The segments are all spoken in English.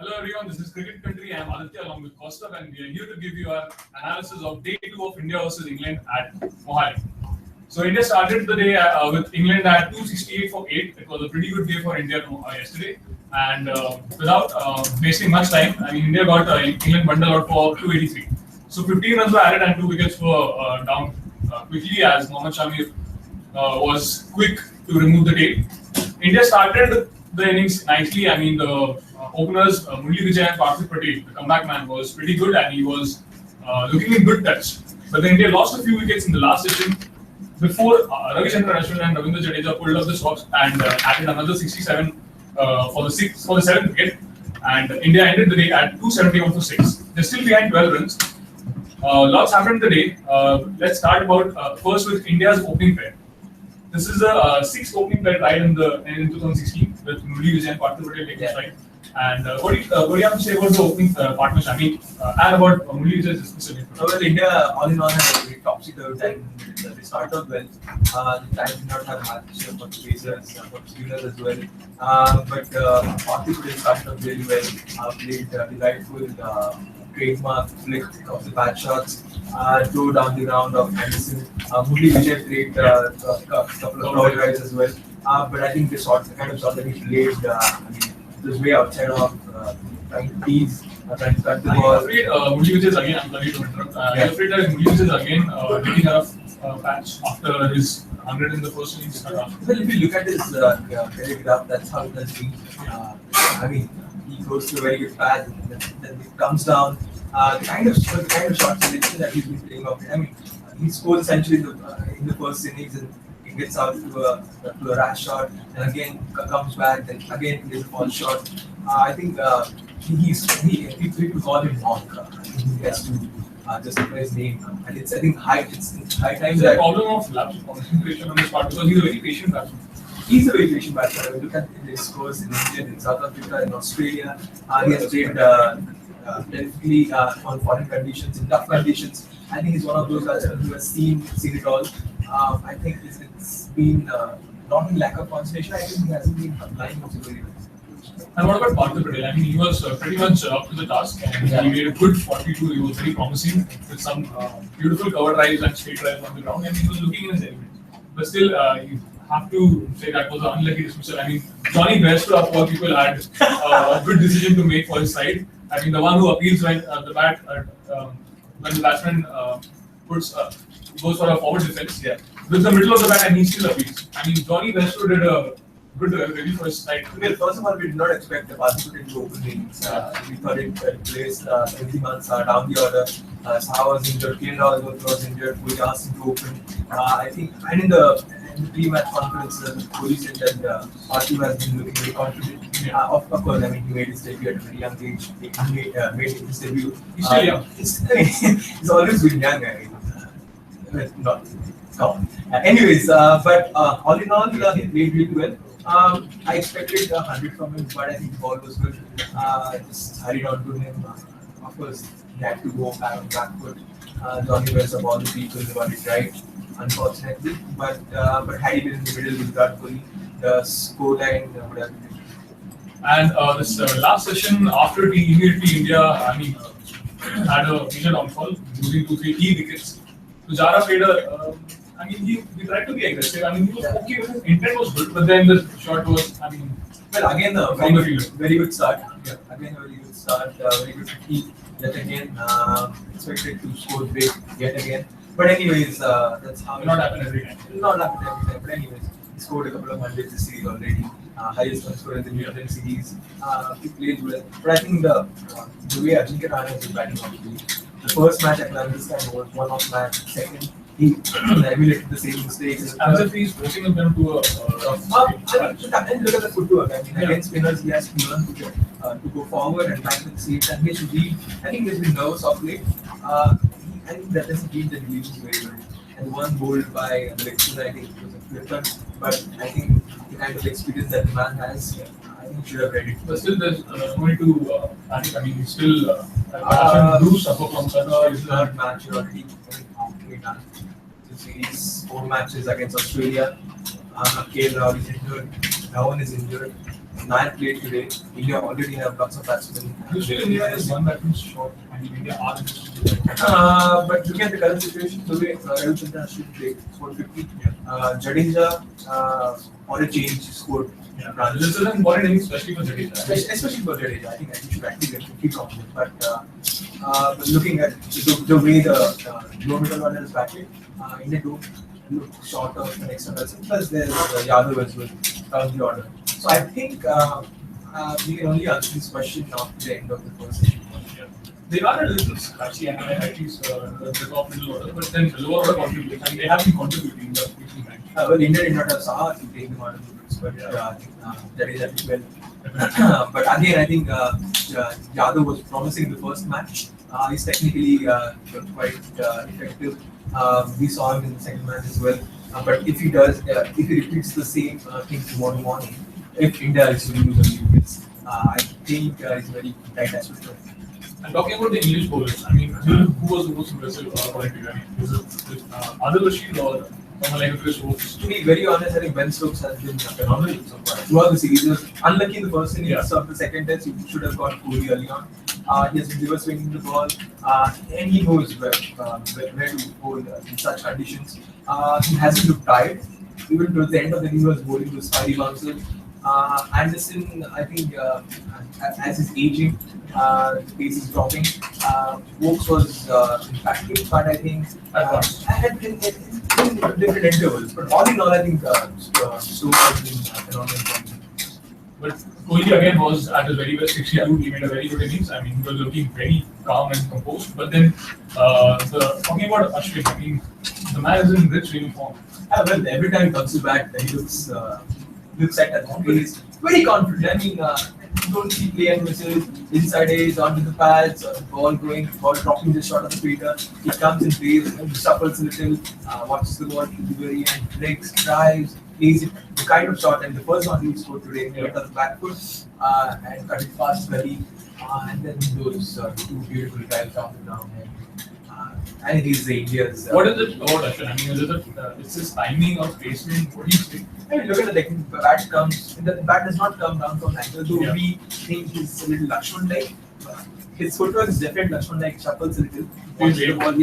Hello everyone, this is Cricket Country. I am Aditya along with Costa, and we are here to give you our analysis of day 2 of India versus England at Mohali. So India started the day with England at 268 for 8. It was a pretty good day for India yesterday, and without wasting much time, India got England bundle out for 283. So 15 runs were added and 2 wickets were down quickly as Mohammad Shami was quick to remove the tape. India started the innings nicely. The openers, Mohali and Parthiv Patel, the comeback man, was pretty good and he was looking in good touch. But then India lost a few wickets in the last session before Ravichandran Aswhin and Ravindra Jadeja pulled up the socks and added another 67 for the seventh wicket. And India ended the day at 271 for 6. They're still behind 12 runs. Lots happened today. Let's start first with India's opening pair. This is the sixth opening pair tried in 2016 with Mohali and Parthiv Patel taking strike. And what do you have to say about the opening partnership? And about Mohali specifically? Well, India all in all had a very topsy-turvy time. They started off well. The time did not have much for the pacers, for the spinners as well. But Parthiv Patel started off really well. Played delightful trademark flick of the bad shots. Throw down the round of Anderson. Mohali played a couple of crowd guys as well. But I think the kind of shot that he played, it was way outside of trying to tease, trying to cut the ball. I'm afraid Mohali is again, I'm sorry to interrupt. I'm afraid that Mohali is again getting out of patch after his 100 in the first innings. Well, if you look at his telegraph, that's how it has been. He goes to a very good path, and then it comes down. The kind of shot selection that he's been playing off. He scores essentially in the first innings and he gets out to a rash shot, and again comes back, then again plays a false shot. I think he could call him Monk. He has to justify his name, and it's high time. There's a problem of lapse of concentration on this part because he's a very patient batsman. He's a very patient batsman. Look at his scores in India, in South Africa, in Australia. He has played terrifically on foreign conditions, in tough conditions. I think he's one of those batsmen who has seen it all. I think it's been not in lack of concentration. I think he hasn't been applying also very well. And what about Parthiv Patel? He was pretty much up to the task and he made a good 42. He was very promising with some beautiful cover drives and straight drives on the ground, and he was looking in his element. But still, you have to say that was an unlucky dismissal. Johnny Bairstow, of all people, had a good decision to make for his side. The one who appeals when when the batsman goes for a forward defense, with the middle of the bat, and he still appeals. Johnny Bairstow did a good review for his side. Well, first of all, we did not expect the Parthiv to open innings. We thought it placed 20 months down the order. Saha was injured, K. was injured, we asked him to open. I think, and in the pre-match conference, Kohli said that Parthiv has been looking very confident. Of course, he made his debut at a very young age. He made his debut. He's still young. He's always been young. Not. Anyways, but all in all, he played really well. I expected 100 from him, but I think the ball was good. Just hurried on to him. Of course, he had to go back foot. Johnny Wells of all the people got it right, unfortunately. But had he been in the middle with Virat Kohli, the scoreline would have been. And this last session, after immediately India, had a major downfall, losing 2-3 key wickets. Pujara played he tried to be aggressive. He was okay with his intent was good, but then the shot was, well, again, very good start. Yeah. Again, a very good start, very good key. Yet again, expected to score big yet again. But anyways, that's how it not happen every time. Not happen every time. But anyways, he scored a couple of hundreds this series already. Highest run scorer in the New England series. He played well. But I think the way Ajinkya Rahane is batting the first match I can understand was one-off match. Second, he emulated the same mistakes. As if he's forcing them to and look at the footwork. Against spinners, he has to learn to go forward and back the seats. And he should read. I think he's been nervous of late. I think that doesn't mean that he leaves very well. And one bowled by the leg spinner, I think it was a flipper. But I think the kind of experience that the man has, I think he should have read it. But still, there's only two. He's still do suffer from such a third match already done. The series 4 matches against Australia. KL is injured. Dhawan is injured. 9 played today. India already have lots of batsmen. Usually India is one batsman short, and India are But look at the current situation. The way Ravichandran Aswhin played, scored 50. Jadeja, on a change, scored. This is an important inning, especially for Jadeja. Especially for Jadeja, I think he should actually get 50 confident. But looking at the way the low middle order is batting, India don't look short of an extra person. Plus, there's Yadav as well down the order. So I think we can only answer this question after the end of the first inning. They are a little scratchy and at least the top middle order, but then the lower order contributes, and they have been contributing in the recent match. Well, India did not have Saha to take them out of the groups, but Jadeja did well. But again, I think Yadav was promising the first match. He's technically quite effective. We saw him in the second match as well. But if he does, if he repeats the same thing tomorrow morning, if India is to lose a few wins, I think it's very tight as well. And talking about the English bowlers, I mean, who was the most impressive according to you? I mean, is it Adil Rashid or someone like Chris Stokes? To be very honest, I think Ben Stokes has been phenomenal so far. Throughout the series, he was unlucky in the first innings of the second test. He should have got Kohli early on. He has been reverse swinging the ball, and he knows where to bowl in such conditions. He hasn't looked tired. Even towards the end of the inning, he was bowling those spiry bouncers. Anderson, I think, as he's aging, the pace is dropping. Oaks was impacted, but I think in different intervals. But all in all, I think Stokes has been phenomenal. But Kohli again was at his very best. 62, he made a very good innings. I mean, he was looking very calm and composed. But then, talking about Ashwin, I mean, the man is in rich uniform. Well, every time he comes to bat, he looks at that. He's very confident. I mean, you don't see play and misses, inside edge, onto the pads, ball dropping just short of the feeder. He comes in plays, shuffles a little, watches the ball delivery and breaks, drives, plays it. The kind of shot, and the first one he scored today, he got the back foot and cut it fast, very, and then those two beautiful drives off the ground. I think he's India's. What is it about Ashwin? I mean, is it it's his timing or placement? What do you think? I mean, look at the technique. The bat does not come down from angle. Though we think he's a little Lakshman-like. His footwork is definitely Lakshman-like, shuffles a little. The ball,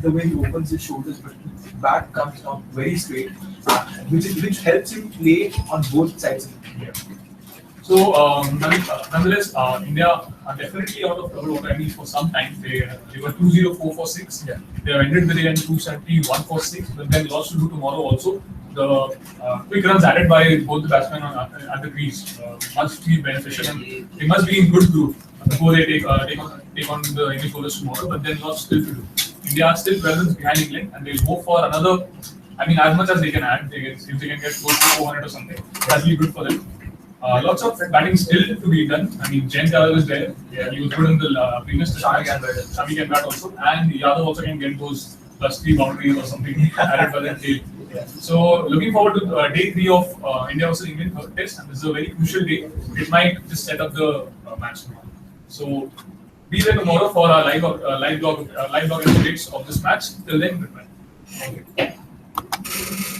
the way he opens his shoulders, but the bat comes down very straight, which helps him play on both sides of the field. So, nonetheless, India are definitely out of trouble already for some time. They were 204 for 6. Yeah. They have ended the day at 271 for 6, but then lost to do tomorrow also. The quick runs added by both the batsmen at the crease must be beneficial, and they must be in good group before they take on the English bowlers tomorrow. But then lots still to do. India are still 12 runs behind England, and they'll go for another. I mean, as much as they can add, if they can get close to 400 or something, that'll be good for them. Lots of batting still to be done. I mean, Jayant Yadav is there. Yeah, he was good in the previous test. Shami can bat also, and Yadav also can get those +3 boundaries or something added by the tail. Yeah. So, looking forward to day 3 of India versus England test, and this is a very crucial day. It might just set up the match tomorrow. So, be there tomorrow for our live blog updates of this match. Till then, goodbye. Thank you.